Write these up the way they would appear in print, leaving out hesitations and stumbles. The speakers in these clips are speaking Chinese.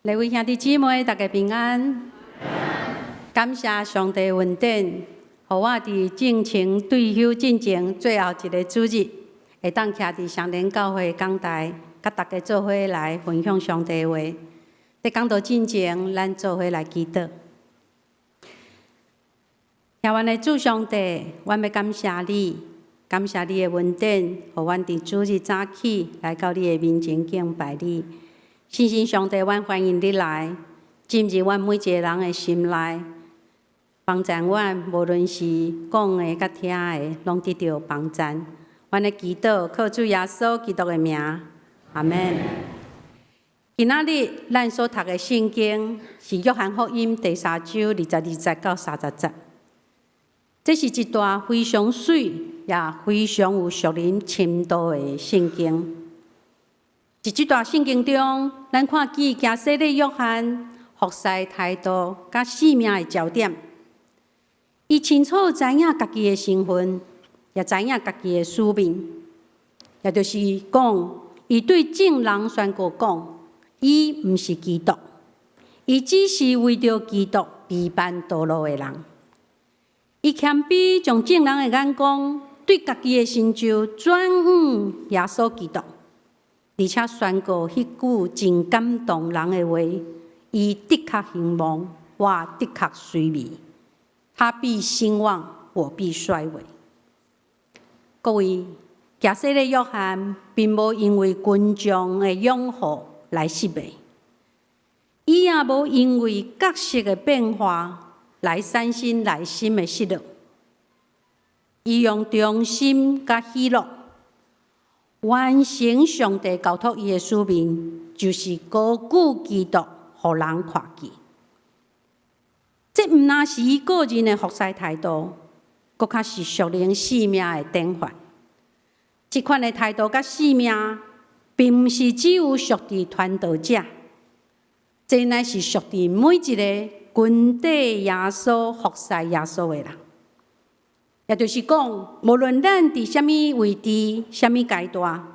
各位兄弟姊妹，大家平安。感谢上帝恩典，互我伫正情退休进前最后一个主日，会当徛伫上莲教会讲台，甲大家做伙来分享上帝话。在讲道进前，咱做伙来祈祷。听阮的主上帝，阮要感谢你，感谢你的恩典，互阮伫主日早起来到你的面前敬拜你。信心上帝，阮欢迎你来进入阮每一个人的心内，帮助阮，无论是讲的甲听的，拢得到帮助。阮的祈祷靠主耶稣基督的名，阿门。今仔日咱所读的圣经是约翰福音第3章22节到30节。这是一段非常水也非常有属灵深度的圣经。在这段圣经中，咱看见行洗礼约翰服侍态度甲使命的焦点。伊清楚知影家己的身份，也知影家己的使命，也就是讲，伊对众人宣告讲，伊毋是基督，伊只是为着基督陪伴道路的人。伊谦卑，将众人的眼光对家己的成就转向耶稣基督，而且宣告迄句真感动人的话：伊的确兴旺，我的确衰微。他必兴旺，我必衰微。各位，行洗礼约翰并无因为群众的拥护来失败，伊也无因为角色的变化来产生内心的失落。伊用忠心甲喜乐完成上帝交托伊的使命，就是高举基督，互人看见。这毋但是伊个人的服侍态度，更较是属灵使命的典范。这款的态度甲使命，并毋是只有属于传道者，这乃是属于每一个跟底耶稣服侍耶稣的人。也就是讲，无论咱伫什么位置、什么阶段，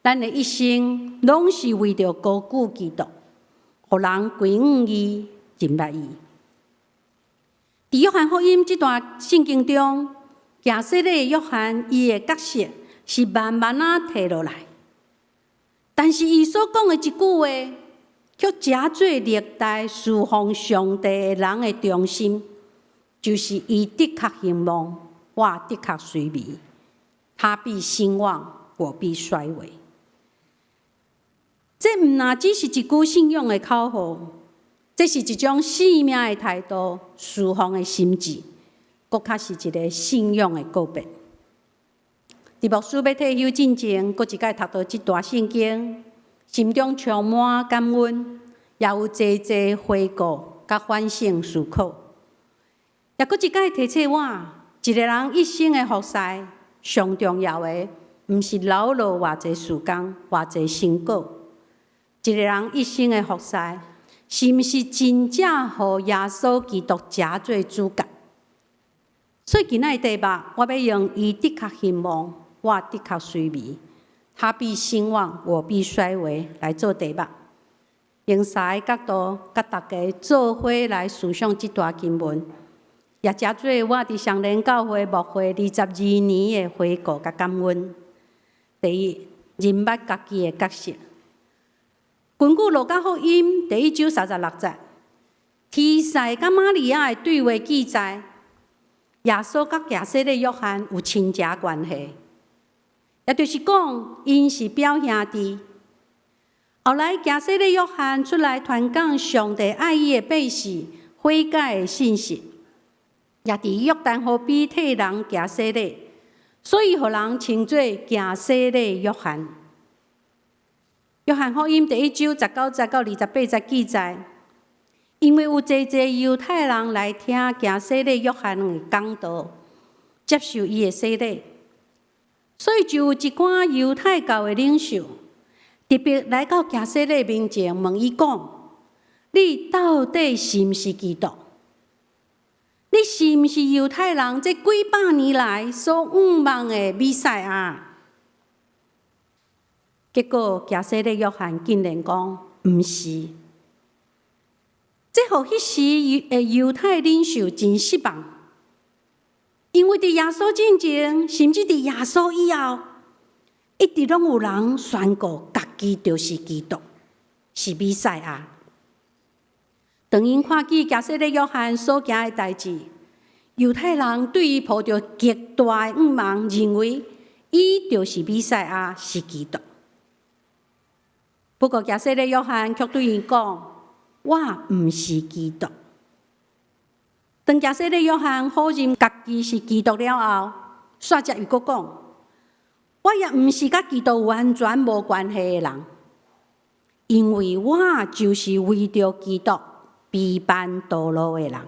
咱的一生拢是为着高举基督，互人归向伊、认捌伊。伫约翰福音这段圣经中，行洗礼的约翰，伊的角色是慢慢摕落来，但是伊所讲的一句话，却加做历代侍奉上帝的人的中心，就是伊的确兴旺，我的确衰微。他必兴旺，我必衰微。这毋但只是一句信仰的口号，这是一种使命的态度、侍奉的心志，更较是一个信仰的告别。伫牧师要退休进前，阁一摆读到这段圣经，心中充满感恩，也有济济回顾甲反省思考。也阁一摆提醒我，一个人一生的服侍，上重要的毋是留落偌济时间、偌济成果。一个人一生的服侍，是毋是真正互耶稣基督加做主角？所以今仔题目，我要用伊的确兴旺，我的确衰微，他必兴旺，我必衰微来做题目。用3个角度，甲大家做伙来思想这段经文，也加做我伫上莲教会牧会22年的回顾甲感恩。第一，认捌家己的角色。根据路加福音第1章36节，提赛甲玛利亚的对话记载，耶稣甲行洗礼约翰有亲情关系，也就是讲，因是表兄弟。后来行洗礼约翰出来传讲上帝爱伊的百姓悔改的信息，也伫约旦河边替人行洗礼，所以互人称作行洗礼约翰。约翰福音第1章19节到28节记载，因为有济济犹太人来听行洗礼约翰的讲道，接受伊的洗礼，所以就有一寡犹太教的领袖特别来到行洗礼面前问伊讲：你到底是毋是基督？你是毋是犹太人这几百年来所仰望的弥赛亚？结果行洗礼约翰竟然讲毋是，互迄时的犹太领袖真失望，因为伫耶稣之前，甚至伫耶稣以后，一直拢有人宣告家己就是基督，是弥赛亚。当因看见加西利约翰所行的代志，犹太人对伊抱着极大的仰望，认为伊就是弥赛亚，是基督。不过，加西利约翰却对伊讲：“我毋是基督。”当加西利约翰否认家己是基督了后，煞则又佫讲：“我也毋是甲基督完全无关系的人，因为我就是为着基督被办道路的人。”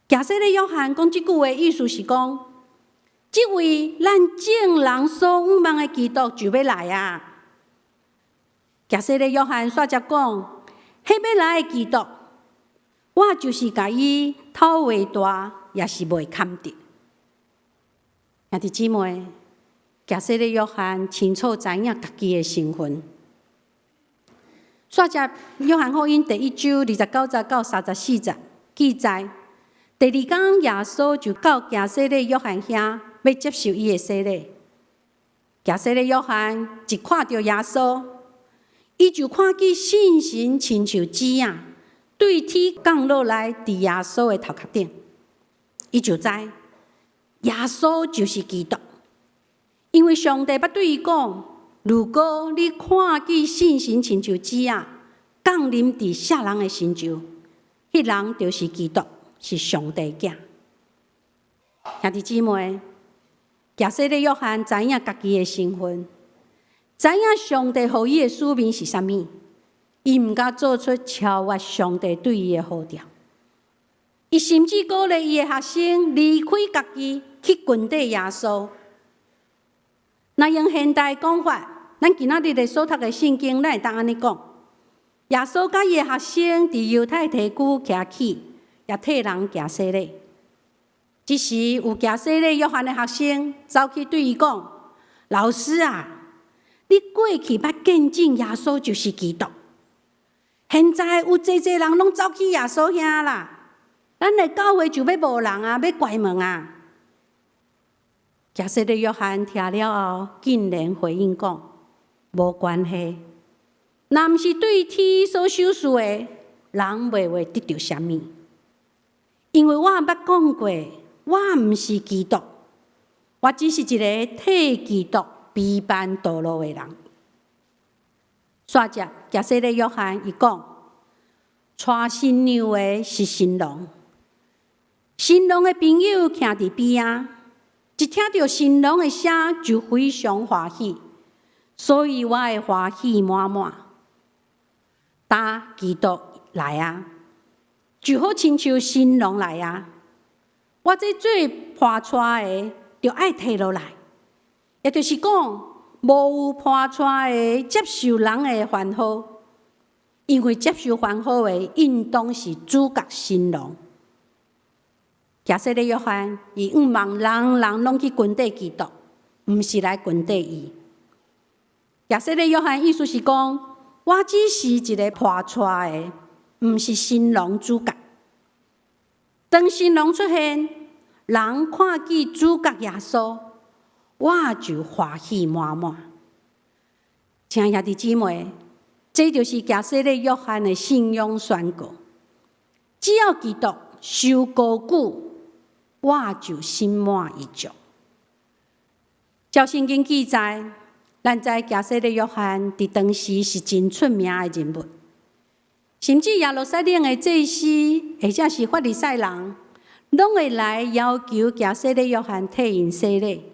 加西利约翰讲即句话，意思是讲，即位咱众人所仰望的基督就要来啊！加西利约翰煞则讲，迄要来的基督，我就是甲伊头画大，也是袂堪得。兄弟姊妹，加西利约翰清楚知影家己的身份。煞则约翰福音第1章29节到34节记载，第2天耶稣就到加西利约翰遐，要接受伊的洗礼。加西利约翰一看到耶稣，伊就看见圣神亲像纸啊，对天降落来，伫耶稣的头壳顶，伊就知耶稣就是基督，因为上帝捌对伊讲：如果你看见圣神亲像纸啊，降临伫啥人的身上，迄人就是基督，是上帝囝。兄弟姊妹，加西利约翰知影家己的身份，知影上帝予伊的使命是啥物，伊毋敢做出超越上帝对伊的呼召。伊甚至鼓励伊的学生离开家己，去跟缀耶稣。若用现代讲法，咱今仔日的所读的圣经，咱会当安尼讲：耶稣甲伊的学生伫犹太地区徛起，也替人行洗礼。这时有行洗礼约翰的学生走去对伊讲：“老师啊，你过去捌见证耶稣就是基督，现在有侪人拢走去耶稣遐啦，咱的教会就要无人啊，要关门啊。”加西利约翰听了后，竟然回应讲：“无关系，若毋是对天所授予的，人袂会得到啥物。因为我捌讲过，我毋是基督，我只是一个替基督被办道路的人。”煞则加西利约翰伊讲：“带新娘的是新郎，新郎的朋友徛伫边仔。一听到新郎的声，就非常欢喜，所以我会欢喜满满。基督来啊，就好亲像新郎来啊。我这做伴娶的，就爱摕落来，也就是讲，无有伴娶的接受人的欢呼，因为接受欢呼的应当是主角新郎。加西利约翰伊仰望人人拢去跟缀基督，毋是来跟缀伊。加西利约翰意思是讲，我只是一个伴娶的，毋是新郎主角。当新郎出现，人看见主角耶稣，我就欢喜满满。亲爱的姊妹，这就是加西利约翰的信仰宣告：只要基督受高举，我就心满意足。照圣经记载，咱知加西利约翰伫当时是真出名的人物，甚至耶路撒冷的祭司或者是法利赛人，拢会来要求加西利约翰替因洗礼。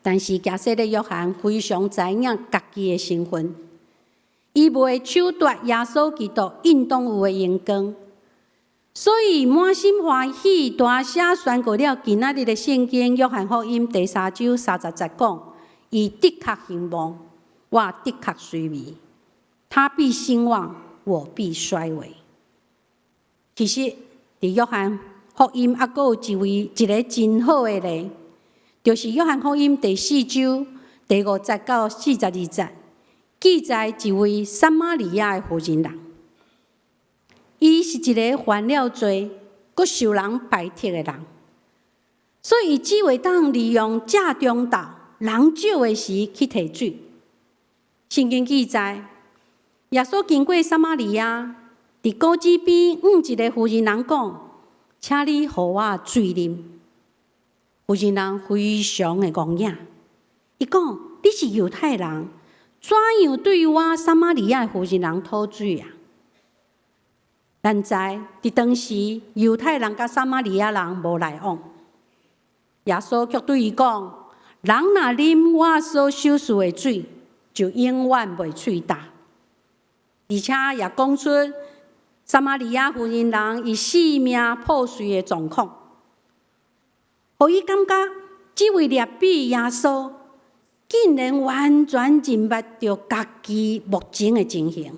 但是加西利约翰非常知影家己的身份，伊袂抢夺耶稣基督应当有的荣光。所以满心欢喜，大声宣告了今仔日的圣经《约翰福音》第3章30节讲：“伊的确兴旺，我的确衰微；他必兴旺，我必衰微。”其实，伫约翰福音还佫有一个真好的例，就是约翰福音第4章第5节到42节，记载一位撒玛利亚的妇人人。伊是一个犯了罪、阁受人排斥的人，所以伊只会当利用正中道人少的时去提水。圣经记载，耶稣经过撒玛利亚，伫果子边一个妇人人讲：“请你互我水啉。”妇人人非常的惊讶，伊讲：“你是犹太人，怎样对我撒玛利亚的妇人人讨水啊？”咱知伫当时，犹太人甲撒玛利亚人无来往。耶稣却对伊讲：“人若啉我所授予的水，就永远袂喙干。”而且也讲出撒玛利亚妇人人伊性命破碎的状况，互伊感觉这位劣比耶稣，竟然完全认捌着家己目前的情形。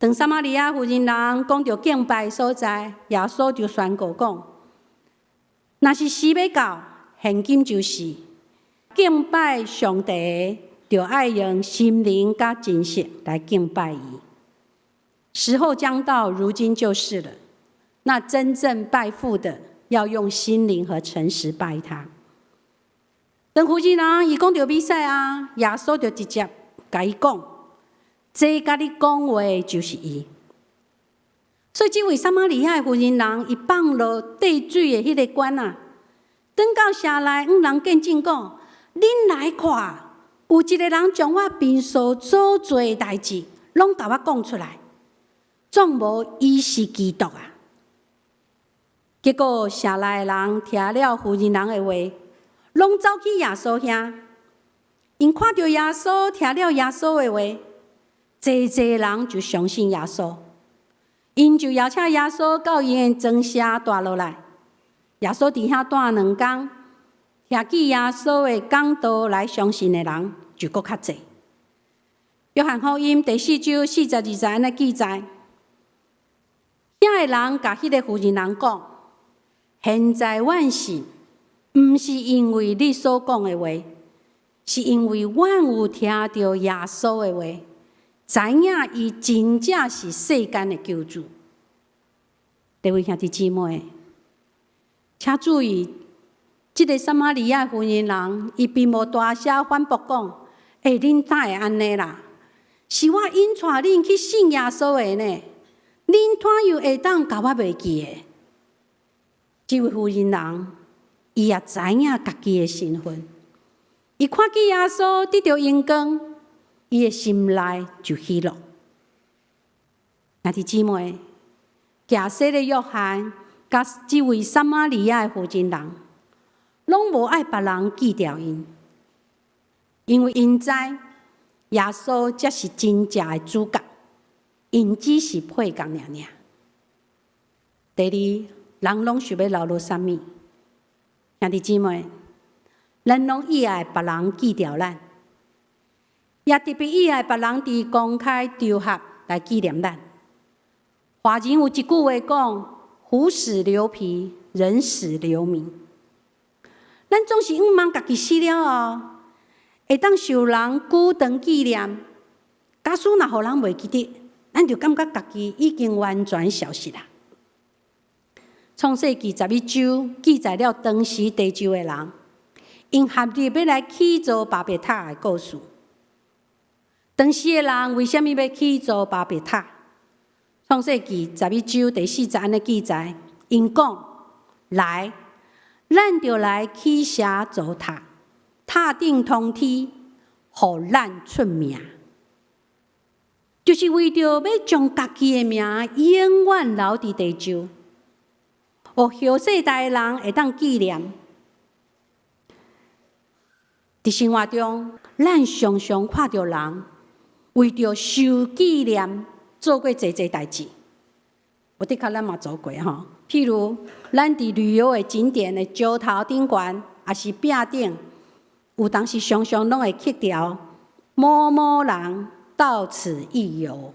当撒玛利亚妇人人讲到敬拜所在，耶稣就宣告讲：“若是时要到，现今就是敬拜上帝，就爱用心灵甲真实来敬拜伊。时候将到，如今就是了。那真正拜父的，要用心灵和诚实拜他。”当妇人人伊讲到比赛啊，耶稣就直接甲伊讲。这甲你讲话就是伊，所以这位撒玛利亚的妇人人，伊放落滴水的迄个管啊，转到城内，人见证讲：“恁来看，有一个人将我平所做做的代志，拢甲我讲出来，总无伊是基督啊！”结果城内的人听了妇人人的话，拢走去耶稣遐，因看到耶稣，听了耶稣的话。济人就相信耶稣，因就邀请耶稣到因的庄舍住落来。耶稣伫遐住2天，听见耶稣的讲道来相信的人就搁较济。约翰福音第4章42节安尼记载，遐的人甲迄个妇人人讲：“现在阮信，毋是因为你所讲的话，是因为阮有听到耶稣的话。”知影伊真正是世间的救主。各位兄弟姊妹，请注意，这个撒玛利亚妇人人，伊并无大声反驳讲：“恁哪会安尼啦？是我引带恁去信耶稣的呢？恁怎样会当甲我袂记的？”这位妇人人，伊也知影家己的身份，伊看见耶稣得到荣光。伊的心内就喜乐。兄弟姊妹，假设的约翰甲这位撒玛利亚的妇人人，拢无爱别人记牢因，因为因知耶稣才是真正的主角，因只是配角尔尔。第二，人拢想要留落啥物？兄弟姊妹，咱拢意爱别人记牢咱。也特别意爱别人伫公开场合来纪念咱。华人有一句话讲：“虎死留皮，人死留名。”咱总是毋茫家己死了后，会当受人久长纪念。假使若互人袂记得，咱就感觉家己已经完全消失啦。创世纪11章记载了当时地州的人，因合力要来起造巴别塔的故事。当时的人为什么要起造巴别塔？创世纪11章第4节安尼记载，因讲：“来，咱就来起社造塔，塔顶通天，互咱出名。”就是为着要将家己的名永远留伫地州，互后世代的人会当纪念。伫生活中，咱常常看到人为着受纪念，做过侪代志。有的确咱嘛做过吼，譬如咱伫旅游的景点的石头顶悬，也是壁顶，有当时常常拢会刻条“某某人到此一游”。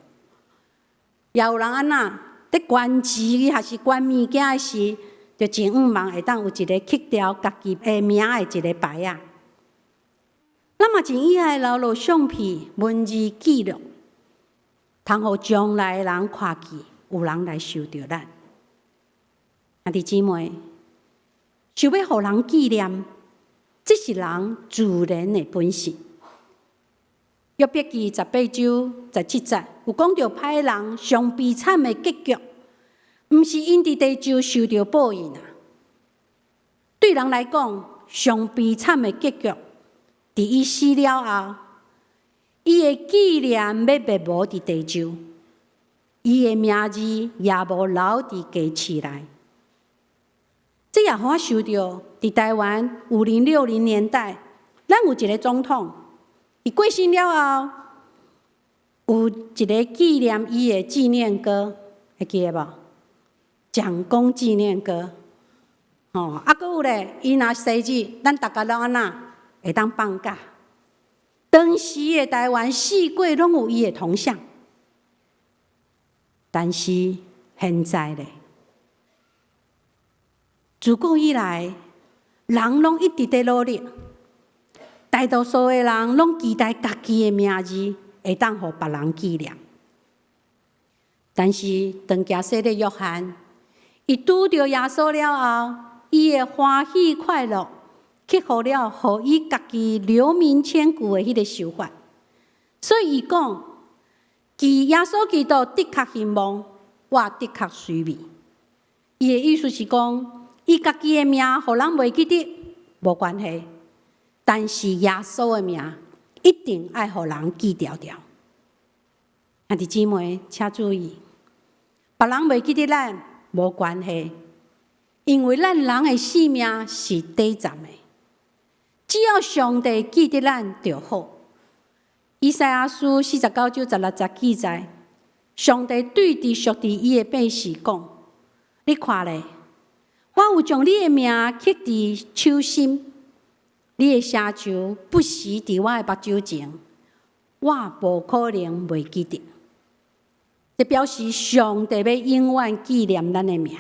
也有人安那伫捐钱还是捐物件的时，就真毋茫会当有一个刻条家己的名的一个牌啊。咱嘛真意爱留落相片、文字记录，读通互将来的人看见，有人来受着咱。兄弟姊妹，想要互人纪念，这是人自然的本性。约伯记18章17节有讲到歹人上悲惨的结局，毋是因伫地上受到报应啊。对人来讲，上悲惨的结局，伫伊死了后，伊的纪念要灭无伫地上，伊的名字也无留伫家市内。这也互我想到，伫台湾50、60年代，咱有一个总统，伊过身了后，有一个纪念伊的纪念歌，会记得无？蒋公纪念歌。啊，搁有咧，伊若生日，咱大家拢安那会当放假。当时的台湾四界拢有伊的铜像，但是现在咧，自古以来，人拢一直在努力，大多数的人拢期待家己的名字会当互别人纪念。但是当家洗的约翰，伊拄着耶稣了后，伊的欢喜快乐，克服了互伊家己留名千古的迄个想法。所以伊讲，耶稣基督的确兴旺，我的确衰微。伊的意思是讲，伊家己的名互人袂记得无关系，但是耶稣的名一定爱互人记牢牢。兄弟姊妹，请注意，别人袂记得咱无关系。因为咱人的性命是短暂的，只要上帝记得咱就好。以赛亚书49章16节记载，上帝对伫属伫伊的百姓讲：“你看咧，我有将你的名刻伫手心，你的声像不时伫我的目睭前，我无可能袂记得。”这表示上帝要永远纪念咱的名。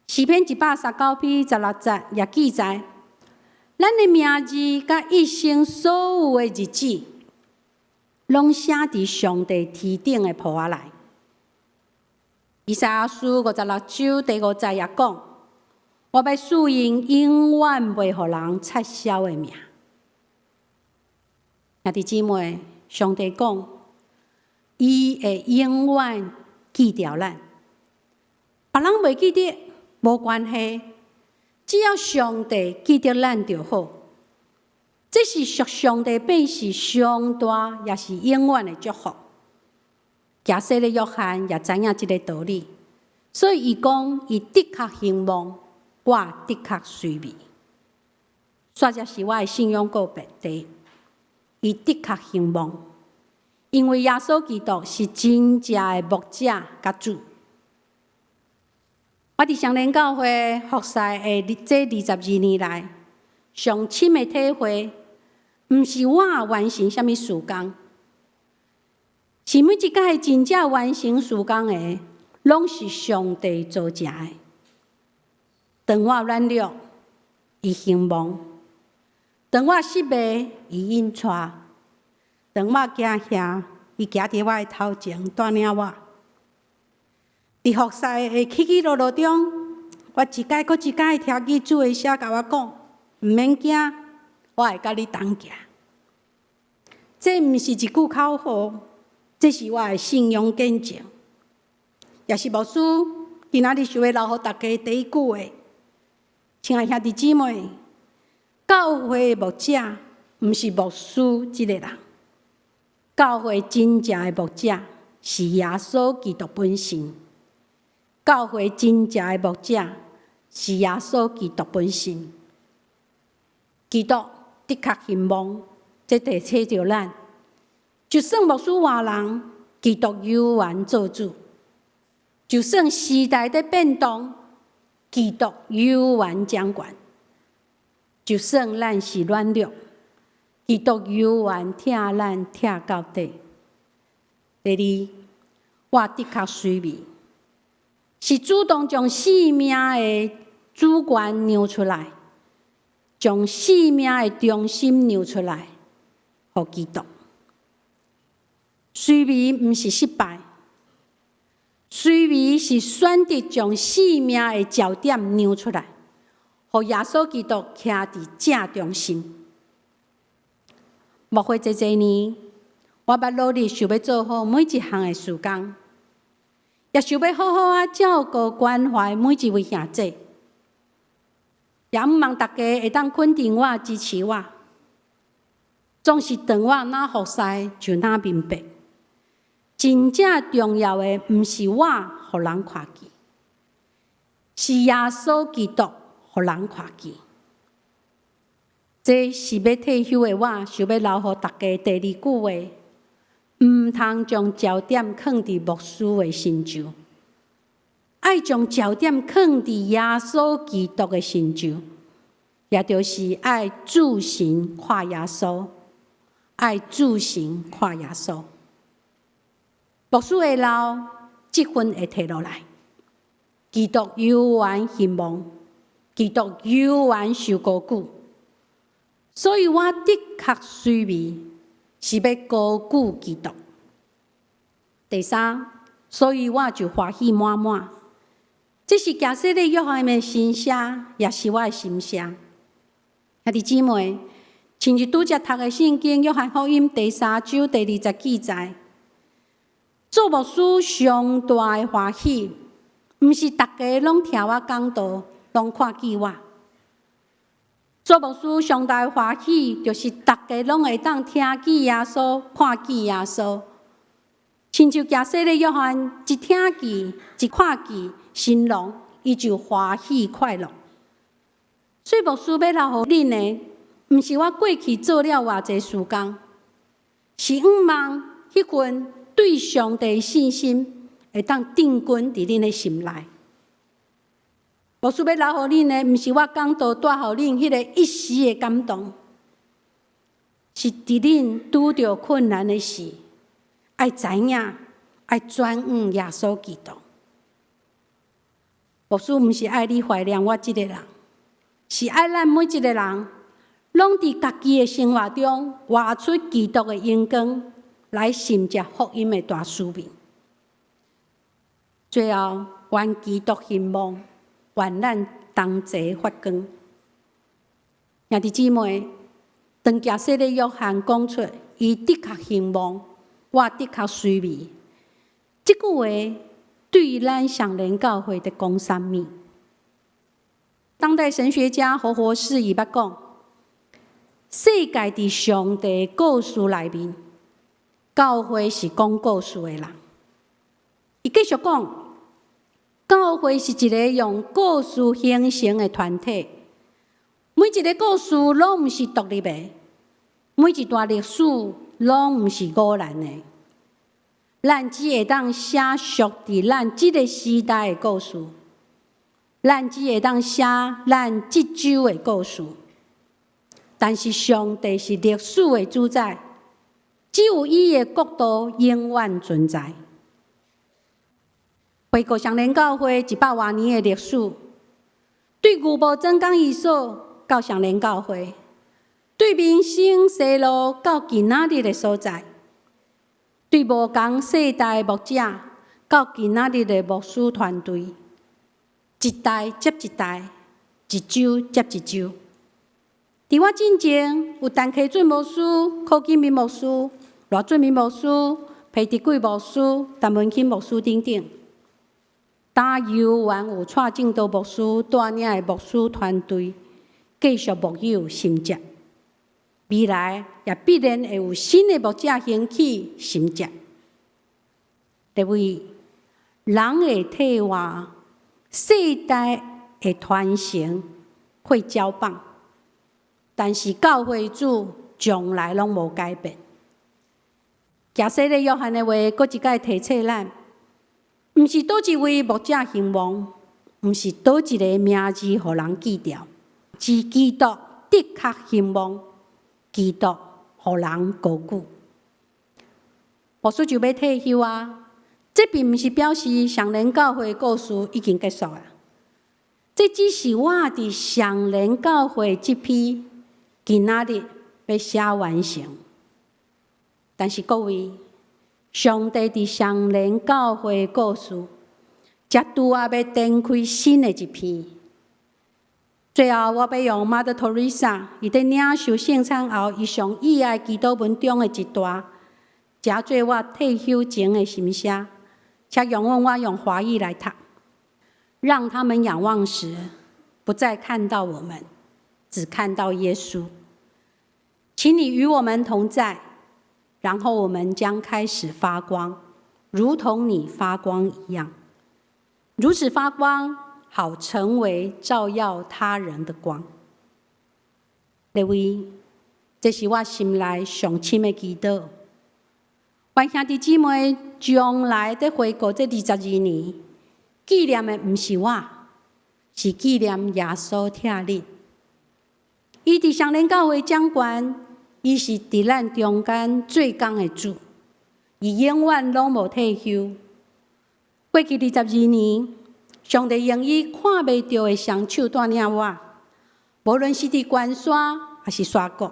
诗篇139篇16节也记载，咱的名字甲一生所有的日子，拢写伫上帝天顶的簿仔内。以赛亚书56章第5节也讲：“我要使因永远袂互人撤销的名。”兄弟姊妹，上帝讲，伊会永远记牢咱，别人袂记得无关系，只要上帝记得咱就好。这是属上帝本是上大，也是永远的祝福。假使的约翰也知影这个道理，所以伊讲，伊的确兴旺，我的确衰微。煞则是我的信仰告白题，伊的确兴旺，因为耶稣基督是真正的牧者甲主。我伫上联教会服侍的这22年来，上深的体会，毋是我完成什么事工，是每一届真正完成事工的，拢是上帝造成的。当我软弱，伊兴旺；当我失败，伊引带；当我惊吓，伊行伫我的头前带领我。伫服侍的起起落落中，我一届搁一届听见主的声甲我讲：毋免惊，我会甲你同行。这毋是一句口号，这是我的信仰见证，也是牧师今仔日想要留予大家第一句话：亲爱兄弟姊妹，教会的牧者毋是牧师一个人，教会真正的牧者是耶稣基督本身。教会真正的牧者是耶稣基督本身。基督的确兴旺，这地找着咱。就算牧师换人，基督永远做主；就算时代在变动，基督永远掌管；就算咱是软弱，基督永远疼咱疼到底。第二，我的确衰微。是主动将生命的主权让出来，将生命的中心让出来，予基督。虽微毋是失败，虽微是选择将生命的焦点扭出来，互耶稣基督徛伫正中心。莫非这年，我捌努力想要做好每一项的事工，也想要好好照顾关怀每一位兄弟，也毋望大家会当肯定我、支持我，总是当我哪服侍就哪明白。真正重要的，毋是我互人看见，是耶稣基督互人看见。这是要退休的我，想要留予大家第二句话：毋通将焦点放伫牧师的身上，爱将焦点放伫耶稣基督的身上，也就是爱自行看耶稣，爱自行看耶稣。牧师会老，积分会摕落来。基督永远兴旺，基督永远受高举。所以我的确虽微，是要高举基督。第三，所以我就欢喜满满。这是假设的约翰的心声，也是我的心声。兄弟姊妹，亲像拄则读的圣经约翰福音第3章第20记载。做牧师上大的欢喜，毋是大家拢听我讲道，拢看见我。做牧师上大的欢喜，就是大家拢会当听见耶稣，看见耶稣。亲像假设的约翰，一听见，一看见，心龙伊就欢喜快乐。所以牧师要留予恁的，毋是我过去做了偌济事工，是毋望迄份对上帝信心会当定根伫恁的心内。牧师要留予恁的，毋是我讲道带予恁迄个一时的感动，是伫恁拄着困难的时，爱知影，爱转向耶稣基督。牧师毋是爱你怀念我这个人，是爱咱每一个人，拢伫家己的生活中活出基督的荣光。来承接福音的大使命。最后，愿基督兴旺，愿咱同齐发光。兄弟姊妹，当假设的约翰讲出，伊的确兴旺，我的确虽微。这句话对于咱上联教会的讲什么？当代神学家何博士伊捌讲，世界伫上帝故事内面。教会是讲故事的人，伊继续讲，教会是一个用故事形成的团体。每一个故事拢毋是独立的，每一段历史拢毋是偶然的。咱只会当写属伫咱即个时代的故事，咱只会当写咱即周的故事。但是上帝是历史的主宰。只有伊的国度永远存在。回顾上联教会100多年的历史，对牛埔真港遗所到上联教会，对民生西路到今仔日的所在，对无同世代的牧者到今仔日的牧师团队，一代接一代，一周接一周。伫我进前有陈启准牧师、柯金明牧师。罗俊明牧师、裴迪贵牧师、陈文钦牧师等等，打由原有蔡正道牧师带领的牧师团队，继续牧友承接。未来也必然会有新的牧者兴起承接。第位，人的退化，世代的传承会交棒，但是教会主从来拢无改变。假设咧约翰的话，搁一摆提醒咱，毋是倒一位牧者兴旺，毋是倒一个名字互人记掉，是基督的确兴旺，基督互人高举。牧师就要退休啊！这并毋是表示上联教会故事已经结束了，这只是我伫上联教会这批今仔日要写完成。但是各位，上帝伫上联教会的故事，才拄啊要展开新的一篇。最后，我要用 Mother Teresa 伊在领受圣餐后，伊上意爱祈祷文中的一段，加做我退休前的心声，且容忍我用华语来读。让他们仰望时，不再看到我们，只看到耶稣。请你与我们同在，然后我们将开始发光，如同你发光一样。如此发光，好成为照耀他人的光。各位，这是我心内上深的祈祷。愿兄弟姊妹将来在回顾这22年，纪念的不是我，是纪念耶稣疼你。伊伫上联教会掌权，伊是伫咱中间最工的主，伊永远拢无退休。过去22年，上帝用伊看袂到的双手带领我，无论是伫悬山还是山谷，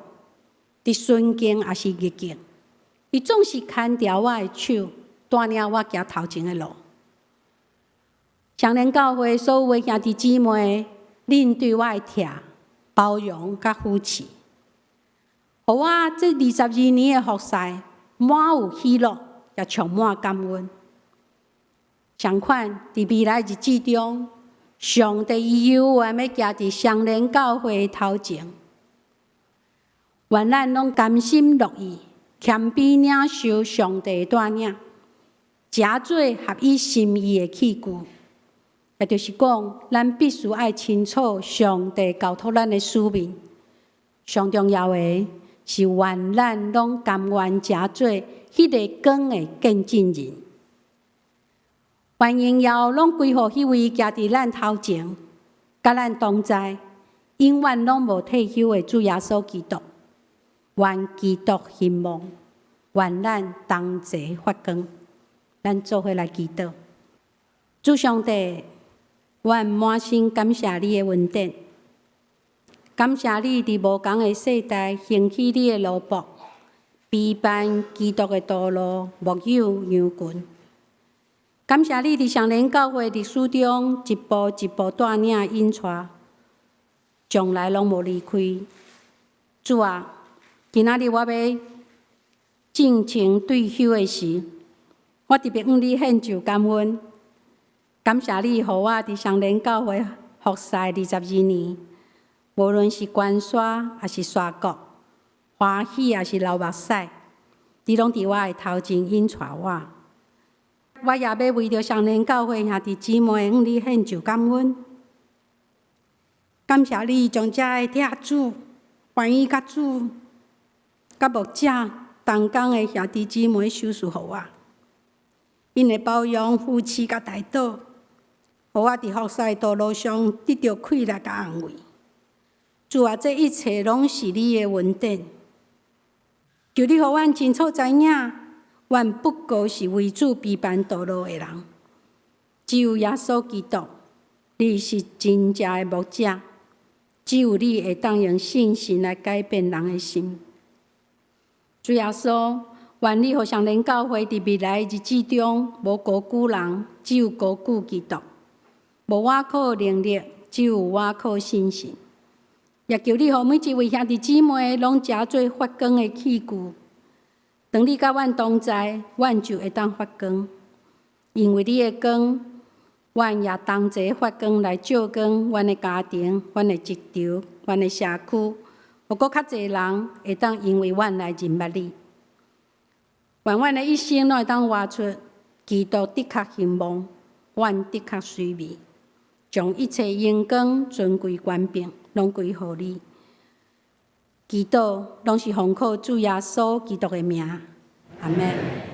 伫顺境还是逆境，伊总是牵着我的手，带领我行头前的路。上联教会所有的兄弟姊妹，恁对我的疼、包容甲扶持，互我这22年的服侍，满有喜乐，也充满感恩。相反，伫未来日子中，上帝伊永远要行伫上联教会的头前，愿咱拢甘心乐意，谦卑领受上帝的带领，诚做合伊心意的器具。也就是讲，咱必须爱清楚上帝交托咱的使命。上重要的是，愿咱拢甘愿诚做迄个光的见证人。愿荣耀拢归乎迄位行伫咱头前，甲咱同在，永远拢无退休的主耶稣基督。愿基督兴旺，愿咱同齐发光。咱做伙来祈祷。主上帝，愿满心感谢你的恩典，感谢你伫无同的世代兴起你的奴仆，陪伴基督的道路，牧养羊群。感谢你伫上联教会历史中一步一步带领引带，从来拢无离开。主啊，今仔日我要进前退休的时，我特别向你献上感恩。感谢你，予我伫上联教会服侍22年，无论是悬山还是山谷，欢喜还是流目屎，你拢伫我的头前引带我。我也要为着上联教会兄弟姊妹向你献上感恩。感谢你将这的帖子翻译甲主、甲牧者同工的兄弟姊妹手续予我，因的包容、扶持甲带导，予我伫服侍道路上得到快乐甲安慰。主啊，这一切拢是你的恩典。求你予阮清楚知影，阮不过是为主陪伴道路的人。只有耶稣基督，你是真正的牧者。只有你会当用信心来改变人的心。主耶稣，愿你互上联教会伫未来日子中，无高举人，只有高举基督；无我靠能力，只有我靠信心。也求你互每一位兄弟姊妹拢诚做发光的器具。当你甲阮同在，阮就会当发光。因为你的光，阮也同齐发光来照光阮的家庭、阮的职场、阮的社区，互搁较侪人会当因为阮来认捌你。愿阮的一生拢会当活出基督的确兴旺，阮的确衰微，将一切荣光、尊贵、权柄拢归乎你。祈祷拢是奉靠主耶稣基督的名，阿门。